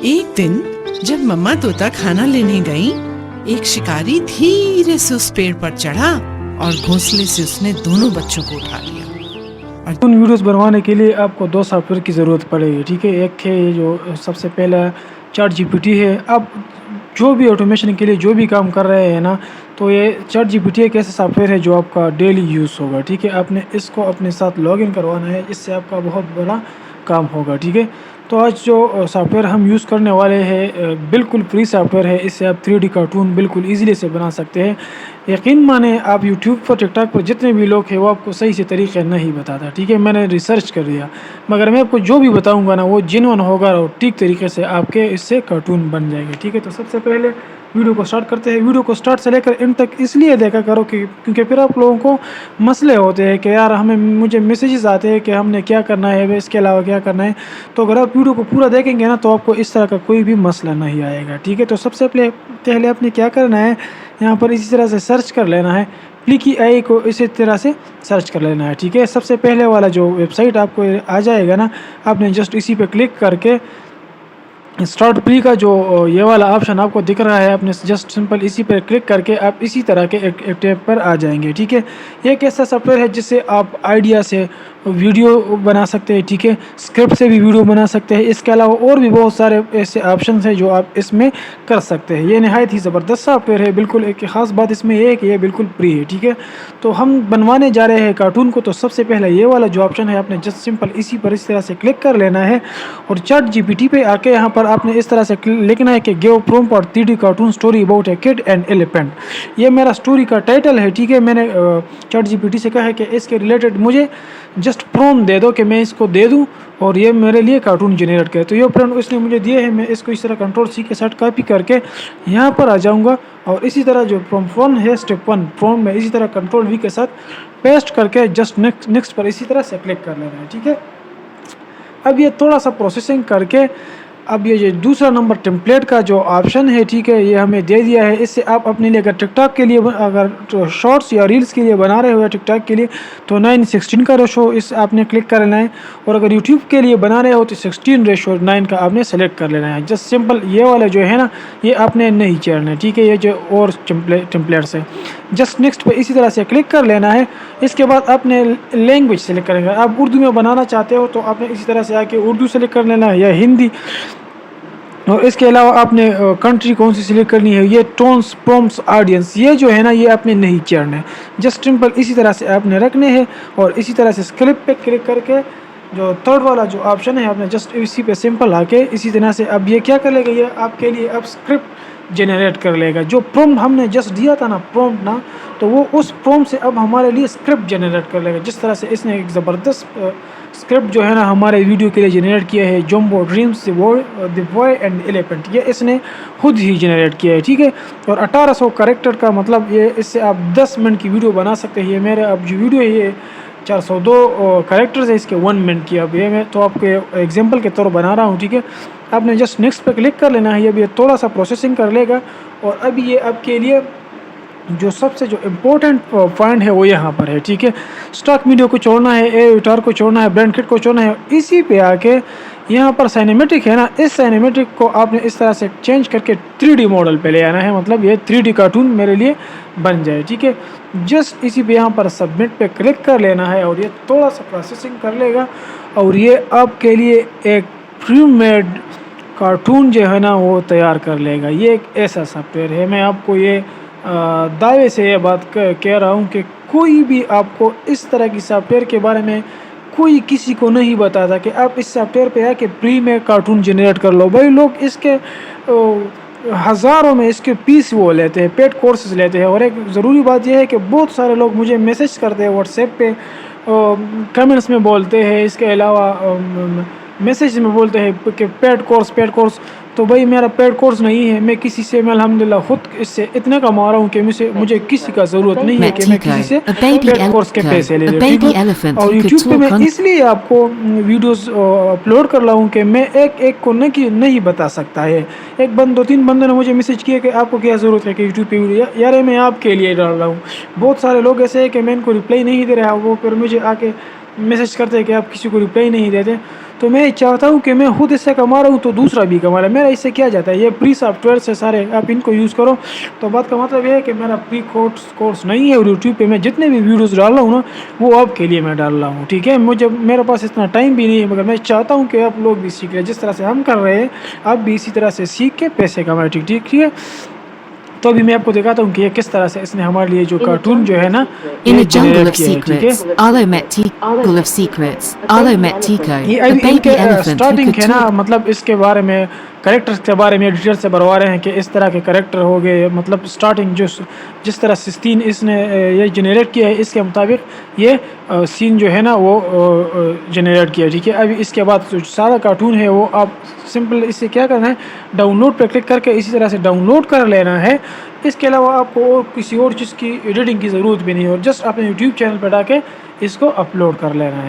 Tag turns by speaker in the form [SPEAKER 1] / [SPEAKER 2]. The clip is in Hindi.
[SPEAKER 1] एक दिन जब मम्मा तोता खाना लेने गई, एक शिकारी धीरे से उस पेड़ पर चढ़ा और घोंसले से उसने दोनों बच्चों को उठा लिया। और
[SPEAKER 2] उन वीडियोस बनवाने के लिए आपको 2 सॉफ्टवेयर की ज़रूरत पड़ेगी, ठीक है? एक है ये जो सबसे पहला चैट जीपीटी है। आप जो भी ऑटोमेशन के लिए जो भी काम कर रहे हैं ना, तो ये चैट जीपीटी एक ऐसा सॉफ्टवेयर है जो आपका डेली यूज़ होगा, ठीक है? आपने इसको अपने साथ लॉगिन करवाना है, इससे आपका बहुत बड़ा काम होगा, ठीक है? तो आज जो सॉफ्टवेयर हम यूज़ करने वाले हैं बिल्कुल फ्री सॉफ्टवेयर है। इससे आप 3D कार्टून बिल्कुल ईज़िली से बना सकते हैं। यकीन माने आप यूट्यूब पर, टिकटॉक पर जितने भी लोग हैं वो आपको सही से तरीके नहीं बताता, ठीक है? मैंने रिसर्च कर लिया, मगर मैं आपको जो भी बताऊँगा ना वो जेन्युइन होगा और ठीक तरीके से आपके इससे कार्टून बन जाएंगे, ठीक है? तो सबसे पहले वीडियो को स्टार्ट करते हैं। वीडियो को स्टार्ट से लेकर एंड तक इसलिए देखा करो कि क्योंकि फिर आप लोगों को मसले होते हैं कि यार मुझे मैसेजेस आते हैं कि हमने क्या करना है, इसके अलावा क्या करना है। तो अगर आप वीडियो को पूरा देखेंगे ना तो आपको इस तरह का कोई भी मसला नहीं आएगा, ठीक है? तो सबसे पहले आपने क्या करना है, यहाँ पर इसी तरह से सर्च कर लेना है। प्लीकी आई को इसी तरह से सर्च कर लेना है, ठीक है? सबसे पहले वाला जो वेबसाइट आपको आ जाएगा ना, आपने जस्ट इसी पे क्लिक करके स्टार्ट प्री का जो ये वाला ऑप्शन आपको दिख रहा है, आपने जस्ट सिंपल इसी पर क्लिक करके आप इसी तरह के एक टैब पर आ जाएंगे, ठीक है? ये एक ऐसा सॉफ्टवेयर है जिससे आप आइडिया से वीडियो बना सकते हैं, ठीक है? स्क्रिप्ट से भी वीडियो बना सकते हैं। इसके अलावा और भी बहुत सारे ऐसे ऑप्शंस हैं जो आप इसमें कर सकते हैं। ये नहायत ही ज़बरदस्त सॉफ्टवेयर है। बिल्कुल एक ख़ास बात इसमें ये है कि ये बिल्कुल फ्री है, ठीक है? तो हम बनवाने जा रहे हैं कार्टून को, तो सबसे पहले ये वाला जो ऑप्शन है आपने जस्ट सिंपल इसी पर इस तरह से क्लिक कर लेना है और चैट जीपीटी पे आके यहाँ पर आपने इस तरह से लिखना है कि give prompt for 3D cartoon story about A kid and elephant. ये मेरा स्टोरी का टाइटल है, ठीक है? मैंने चैट जीपीटी से कहा है कि इसके रिलेटेड मुझे जस्ट प्रॉम्प्ट दे दो कि मैं इसको दे दूं और ये मेरे लिए कार्टून जनरेट करे। तो ये प्रॉम्प्ट इसने मुझे दिए हैं। मैं इसको इस तरह कंट्रोल सी के साथ कॉपी करके यहाँ पर आ जाऊँगा और इसी तरह जो प्रॉम्प्ट 1 है, स्टेप 1 प्रॉम्प्ट में इसी तरह कंट्रोल वी के साथ पेस्ट करके जस्ट नेक्स्ट पर इसी तरह से क्लिक कर लेना है, ठीक है? अब ये थोड़ा सा प्रोसेसिंग करके अब ये जो दूसरा नंबर टेम्पलेट का जो ऑप्शन है, ठीक है, ये हमें दे दिया है। इससे आप अपने लिए अगर टिकटॉक के लिए अगर तो शॉर्ट्स या रील्स के लिए बना रहे हो या टिकटॉक के लिए तो 9:16 का रेशो इस आपने क्लिक कर लेना है और अगर यूट्यूब के लिए बना रहे हो तो 16:9 का आपने सेलेक्ट कर लेना है। जस्ट सिंपल ये वाला जो है ना, ये आपने नहीं छेड़ना है, ठीक है? ये जो और टेम्पलेट्स है, जस्ट नेक्स्ट पे इसी तरह से क्लिक कर लेना है। इसके बाद आपने लैंग्वेज सेलेक्ट करेंगे। आप उर्दू में बनाना चाहते हो तो आपने इसी तरह से आके उर्दू सेलेक्ट कर लेना है या हिंदी, और इसके अलावा आपने कंट्री कौन सी सिलेक्ट करनी है। ये टोन्स प्रॉम्प्ट्स ऑडियंस ये जो है ना, ये आपने नहीं छेड़ना है। जस्ट सिंपल इसी तरह से आपने रखने हैं और इसी तरह से स्क्रिप्ट पे क्लिक करके जो थर्ड वाला जो ऑप्शन है आपने जस्ट इसी पे सिंपल आके इसी तरह से अब ये क्या कर लेगा, ये आपके लिए अब स्क्रिप्ट जनरेट कर लेगा। जो प्रॉम्प्ट हमने जस्ट दिया था ना, प्रॉम्प्ट ना, तो वो उस प्रॉम्प्ट से अब हमारे लिए स्क्रिप्ट जनरेट कर लेगा। जिस तरह से इसने एक ज़बरदस्त स्क्रिप्ट जो है ना हमारे वीडियो के लिए जनरेट किया है, jumbo dreams the boy and elephant, ये इसने खुद ही जनरेट किया है, ठीक है? और 1800 कैरेक्टर का मतलब ये, इससे आप 10 मिनट की वीडियो बना सकते हैं। ये मेरे अब जो वीडियो है ये 402 कैरेक्टर्स है इसके 1 मिनट की। अब ये मैं तो आपके एग्जांपल के तौर बना रहा हूँ, ठीक है? आपने जस्ट नेक्स्ट पे क्लिक कर लेना है। ये थोड़ा सा प्रोसेसिंग कर लेगा और अभी ये आपके लिए जो सबसे जो इम्पोर्टेंट पॉइंट है वो यहाँ पर है, ठीक है? स्टॉक वीडियो को छोड़ना है, एडिटर को छोड़ना है, ब्रांड किट को छोड़ना है। इसी पे आके यहाँ पर सिनेमैटिक है ना, इस सिनेमैटिक को आपने इस तरह से चेंज करके 3D मॉडल पे ले आना है, मतलब ये 3D कार्टून मेरे लिए बन जाए, ठीक है? जस्ट इसी पे यहाँ पर सबमिट पे क्लिक कर लेना है और ये थोड़ा सा प्रोसेसिंग कर लेगा और ये आपके लिए एक प्री मेड कार्टून जो है ना वो तैयार कर लेगा। ये एक ऐसा सॉफ्टवेयर है, मैं आपको ये दावे से ये बात कह रहा हूँ कि कोई भी आपको इस तरह की सॉफ्टवेयर के बारे में कोई किसी को नहीं बताता कि आप इस सॉफ्टवेयर पे आके फ्री में कार्टून जनरेट कर लो। भाई लोग इसके हज़ारों में इसके पीस वो लेते हैं, पेड कोर्सेज लेते हैं। और एक ज़रूरी बात यह है कि बहुत सारे लोग मुझे मैसेज करते हैं व्हाट्सएप पे, कमेंट्स में बोलते हैं, इसके अलावा मैसेज में बोलते हैं कि पेड कोर्स। तो भाई मेरा पेड कोर्स नहीं है। मैं किसी से, मैं अल्हम्दुलिल्लाह खुद इससे इतने कमा रहा हूँ कि मुझे किसी का ज़रूरत नहीं है कि मैं किसी से पेड कोर्स के पैसे ले लूँ, ठीक है? और यूट्यूब पे मैं इसलिए आपको वीडियोस अपलोड कर रहा हूँ कि मैं एक एक को नहीं बता सकता है। एक 2-3 बंदे ने मुझे मैसेज किया कि आपको क्या ज़रूरत है कि यूट्यूब पे वीडियो, यार मैं आपके लिए डाल रहा हूँ। बहुत सारे लोग ऐसे हैं कि मैं इनको रिप्लाई नहीं दे रहा, वो फिर मुझे आके मैसेज करते हैं कि आप किसी को रिप्लाई नहीं देते। तो मैं चाहता हूँ कि मैं खुद इससे कमा रहा हूँ तो दूसरा भी कमा रहा है। मेरा इससे क्या जाता है, ये फ्री सॉफ्टवेयर से सारे, आप इनको यूज़ करो। तो बात का मतलब ये है कि मेरा फ्री कोर्स नहीं है, और यूट्यूब पे मैं जितने भी वीडियोस डाल रहा हूँ ना, वो आपके लिए मैं डाल रहा हूँ, ठीक है। मुझे, मेरे पास इतना टाइम भी नहीं है, मगर मैं चाहता हूँ कि आप लोग भी सीख लें, जिस तरह से हम कर रहे हैं आप भी इसी तरह से सीख के पैसे कमाएं, ठीक ठीक ठीक है। तो अभी मैं आपको दिखाता हूँ कि ये किस तरह से इसने हमारे लिए जो कार्टून जो है ना,
[SPEAKER 3] In
[SPEAKER 2] ये
[SPEAKER 3] a jungle
[SPEAKER 2] जनरेट
[SPEAKER 3] of
[SPEAKER 2] किया है, ठीक है।
[SPEAKER 3] secrets, Arlo met Tico of secrets. Arlo met Tico,
[SPEAKER 2] ये
[SPEAKER 3] a
[SPEAKER 2] अभी
[SPEAKER 3] baby
[SPEAKER 2] इनके
[SPEAKER 3] elephant who
[SPEAKER 2] स्टार्टिंग
[SPEAKER 3] could
[SPEAKER 2] है ना,
[SPEAKER 3] talk.
[SPEAKER 2] मतलब इसके बारे में, करेक्टर्स के बारे में डिटेल से भरवा रहे हैं कि इस तरह के करेक्टर हो गए। मतलब स्टार्टिंग जो जिस तरह से सीन इसने ये जनरेट किया है, इसके मुताबिक ये सीन जो है ना वो जनरेट किया है, ठीक है। अभी इसके बाद जो सारा कार्टून है वो आप सिंपल इससे क्या करना है, डाउनलोड पर क्लिक करके इसी तरह से डाउनलोड कर लेना है। इसके अलावा आपको और किसी और चीज़ की एडिटिंग की ज़रूरत भी नहीं है, और जस्ट अपने यूट्यूब चैनल पर डाके इसको अपलोड कर लेना है।